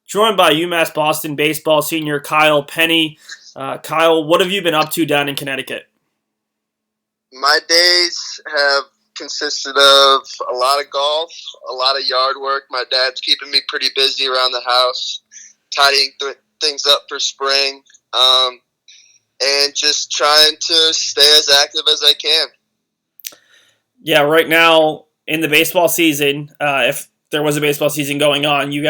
Joined by UMass Boston baseball senior Kyle Penney. Kyle, what have you been up to down in Connecticut? My days have consisted of a lot of golf, a lot of yard work. My dad's keeping me pretty busy around the house, tidying things up for spring, and just trying to stay as active as I can. Yeah, right now in the baseball season, if there was a baseball season going on, you'd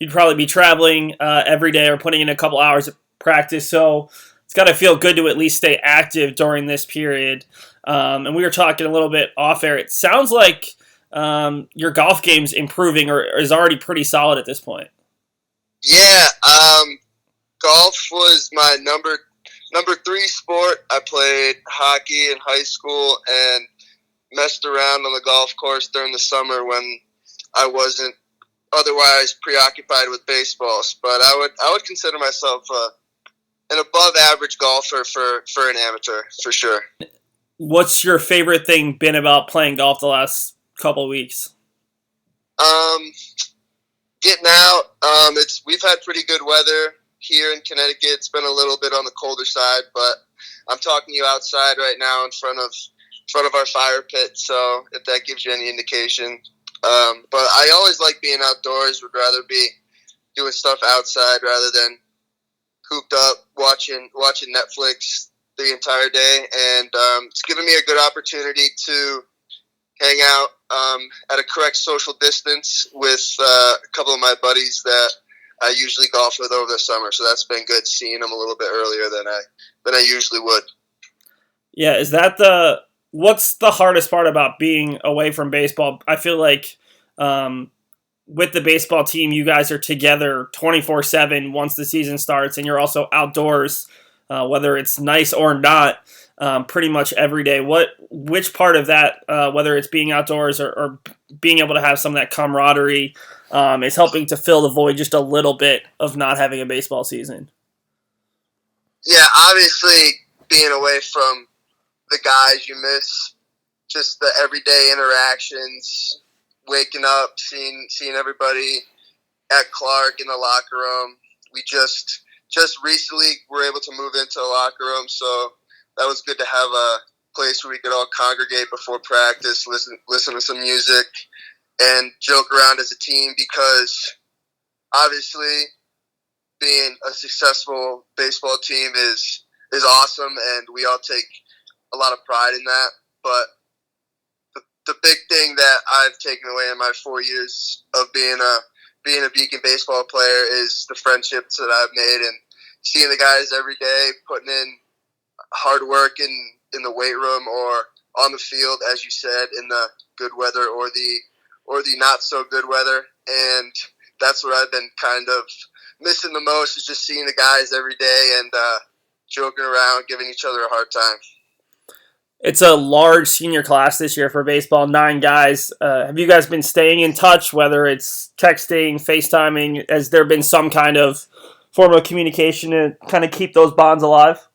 probably be traveling every day or putting in a couple hours of practice. So it's got to feel good to at least stay active during this period. And we were talking a little bit off air. It sounds like your golf game's improving or is already pretty solid at this point. Yeah, golf was my number three sport. I played hockey in high school and messed around on the golf course during the summer when I wasn't otherwise preoccupied with baseballs. But I would consider myself an above average golfer for an amateur for sure. What's your favorite thing been about playing golf the last couple of weeks? Getting out. We've had pretty good weather here in Connecticut. It's been a little bit on the colder side, but I'm talking to you outside right now in front of our fire pit. So if that gives you any indication, but I always like being outdoors. Would rather be doing stuff outside rather than cooped up watching Netflix the entire day. And it's given me a good opportunity to hang out at a correct social distance with a couple of my buddies that I usually golf with over the summer. So that's been good, seeing them a little bit earlier than I usually would. Yeah, what's the hardest part about being away from baseball? I feel like with the baseball team, you guys are together 24/7 once the season starts, and you're also outdoors, whether it's nice or not, pretty much every day. Which part of that, whether it's being outdoors or being able to have some of that camaraderie, is helping to fill the void just a little bit of not having a baseball season? Yeah, obviously being away from the guys you miss, just the everyday interactions, waking up, seeing everybody at Clark in the locker room. We just recently were able to move into a locker room, so that was good to have a place where we could all congregate before practice, listen to some music, and joke around as a team, because obviously being a successful baseball team is awesome, and we all take a lot of pride in that. But the big thing that I've taken away in my 4 years of being a Beacon baseball player is the friendships that I've made, and seeing the guys every day putting in hard work in the weight room or on the field, as you said, in the good weather or the not so good weather. And that's what I've been kind of missing the most, is just seeing the guys every day and joking around, giving each other a hard time. It's a large senior class this year for baseball, 9 guys. Have you guys been staying in touch, whether it's texting, FaceTiming? Has there been some kind of form of communication to kind of keep those bonds alive?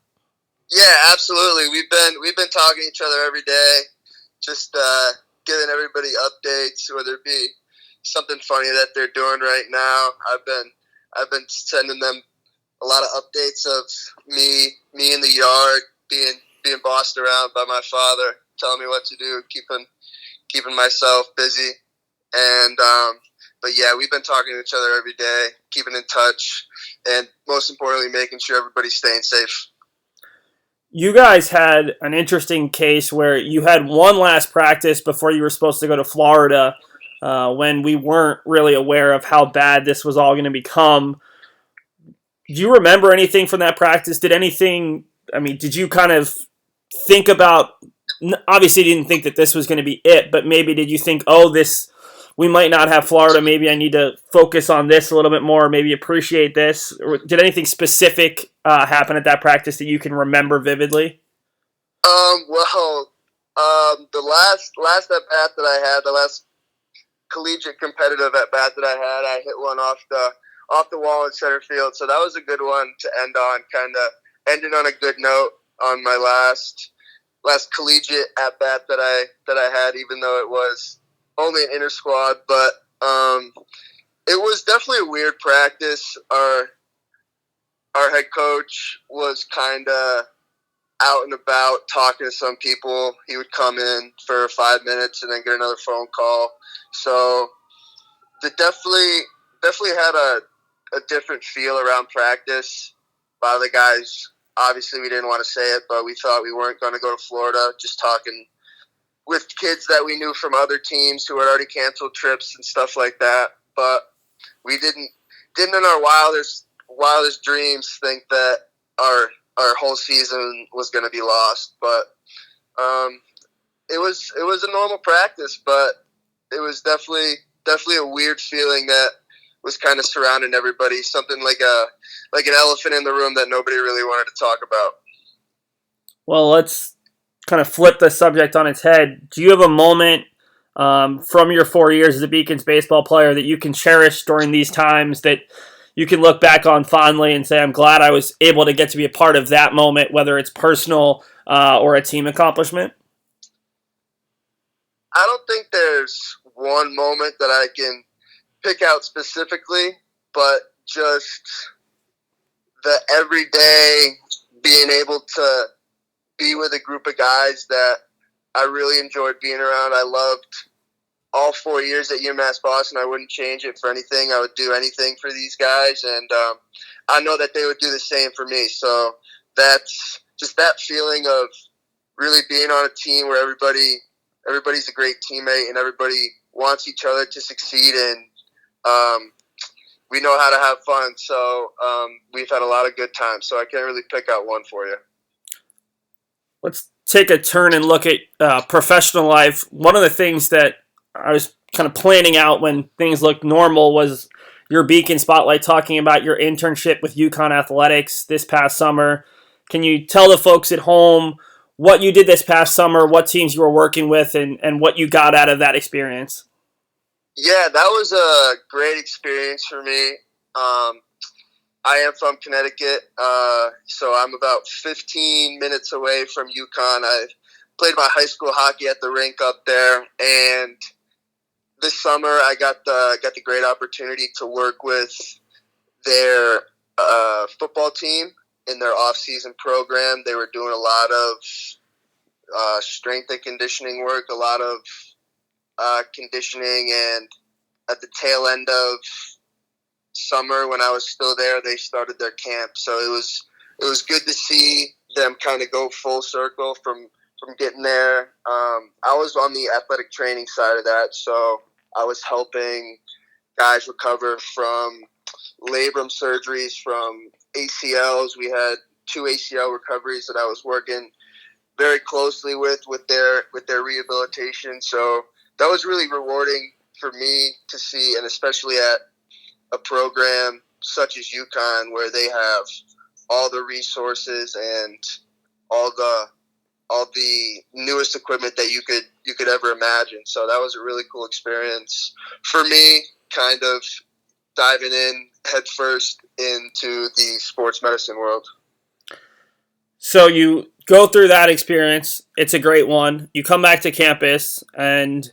Yeah, absolutely. We've been talking to each other every day, just giving everybody updates, whether it be something funny that they're doing right now. I've been sending them a lot of updates of me in the yard, being bossed around by my father, telling me what to do, keeping myself busy. And but yeah, we've been talking to each other every day, keeping in touch, and most importantly, making sure everybody's staying safe. You guys had an interesting case where you had one last practice before you were supposed to go to Florida, when we weren't really aware of how bad this was all going to become. Do you remember anything from that practice? Did you kind of think about, obviously you didn't think that this was going to be it, but maybe did you think, we might not have Florida, maybe I need to focus on this a little bit more, maybe appreciate this? Or did anything specific happen at that practice that you can remember vividly? The last at bat that I had, the last collegiate competitive at bat that I had, I hit one off the wall in center field. So that was a good one to end on, kind of ending on a good note on my last collegiate at bat that I had, even though it was only an inter squad. But It was definitely a weird practice. Our head coach was kind of out and about talking to some people. He would come in for 5 minutes and then get another phone call. So it definitely had a different feel around practice. A lot of the guys, obviously we didn't want to say it, but we thought we weren't going to go to Florida, just talking with kids that we knew from other teams who had already canceled trips and stuff like that. But we didn't in our wildest dreams think that our whole season was going to be lost. But it was a normal practice, but it was definitely a weird feeling that was kind of surrounding everybody. Something like an elephant in the room that nobody really wanted to talk about. Well, let's kind of flip the subject on its head. Do you have a moment from your 4 years as a Beacons baseball player that you can cherish during these times that you can look back on fondly and say, I'm glad I was able to get to be a part of that moment, whether it's personal or a team accomplishment? I don't think there's one moment that I can pick out specifically, but just the everyday being able to be with a group of guys that I really enjoyed being around. I loved all 4 years at UMass Boston. I wouldn't change it for anything. I would do anything for these guys, and I know that they would do the same for me. So that's just that feeling of really being on a team where everybody's a great teammate and everybody wants each other to succeed, and we know how to have fun. So we've had a lot of good times. So I can't really pick out one for you. Let's take a turn and look at professional life. One of the things that I was kind of planning out when things looked normal was your Beacon Spotlight, talking about your internship with UConn Athletics this past summer. Can you tell the folks at home what you did this past summer, what teams you were working with, and what you got out of that experience? Yeah, that was a great experience for me. I am from Connecticut, so I'm about 15 minutes away from UConn. I played my high school hockey at the rink up there, and this summer I got the great opportunity to work with their football team in their off-season program. They were doing a lot of strength and conditioning work, a lot of conditioning, and at the tail end of summer when I was still there, they started their camp. So it was good to see them kind of go full circle from getting there. I was on the athletic training side of that, so I was helping guys recover from labrum surgeries, from ACLs. We had 2 ACL recoveries that I was working very closely with their rehabilitation. So that was really rewarding for me to see, and especially at a program such as UConn, where they have all the resources and all the newest equipment that you could ever imagine. So that was a really cool experience for me, kind of diving in headfirst into the sports medicine world. So you go through that experience. It's a great one. You come back to campus and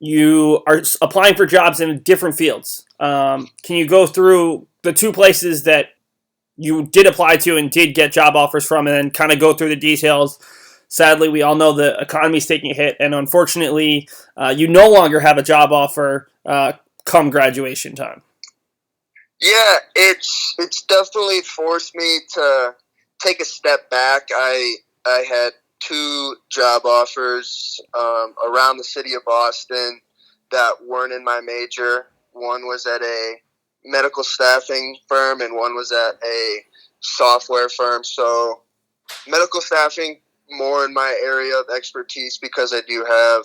you are applying for jobs in different fields. Can you go through the 2 places that you did apply to and did get job offers from, and then kind of go through the details? Sadly, we all know the economy's taking a hit, and unfortunately, you no longer have a job offer come graduation time. Yeah, it's definitely forced me to take a step back. I had 2 job offers around the city of Boston that weren't in my major. One was at a medical staffing firm, and one was at a software firm. So medical staffing, more in my area of expertise because I do have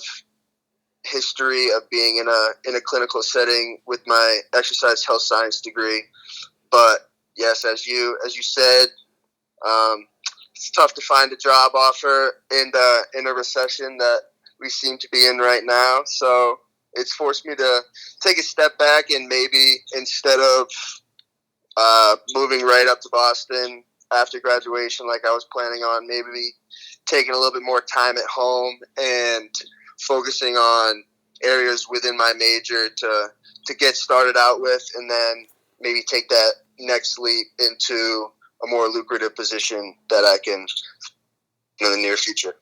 history of being in a clinical setting with my exercise health science degree. But yes, as you said, it's tough to find a job offer in a recession that we seem to be in right now. So it's forced me to take a step back, and maybe instead of moving right up to Boston after graduation like I was planning on, maybe taking a little bit more time at home and focusing on areas within my major to get started out with, and then maybe take that next leap into a more lucrative position that I can in the near future.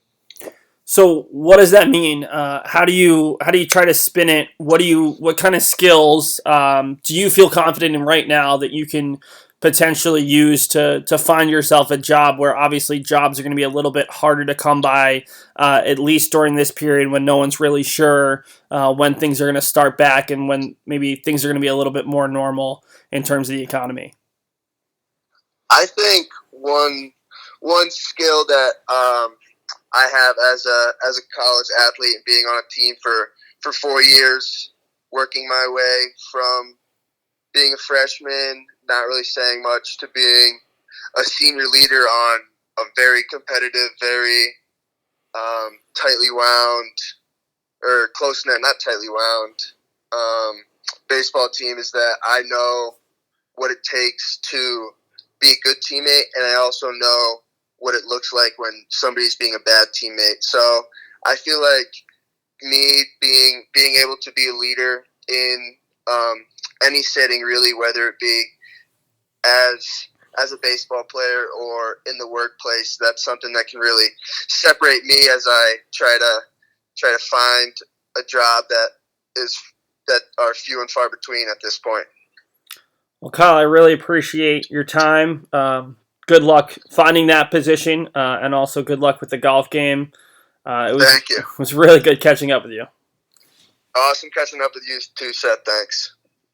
So what does that mean? How do you try to spin it? What kind of skills do you feel confident in right now that you can potentially use to find yourself a job where obviously jobs are going to be a little bit harder to come by, at least during this period when no one's really sure when things are going to start back and when maybe things are going to be a little bit more normal in terms of the economy? I think one skill that I have as a college athlete, being on a team for 4 years, working my way from being a freshman, not really saying much, to being a senior leader on a very competitive, very tightly wound, or close knit, not tightly wound, baseball team, is that I know what it takes to be a good teammate, and I also know what it looks like when somebody's being a bad teammate. So I feel like me being able to be a leader in any setting, really, whether it be as a baseball player or in the workplace, that's something that can really separate me as I try to find a job that are few and far between at this point. Well, Kyle, I really appreciate your time. Good luck finding that position, and also good luck with the golf game. Thank you. It was really good catching up with you. Awesome catching up with you too, Seth. Thanks.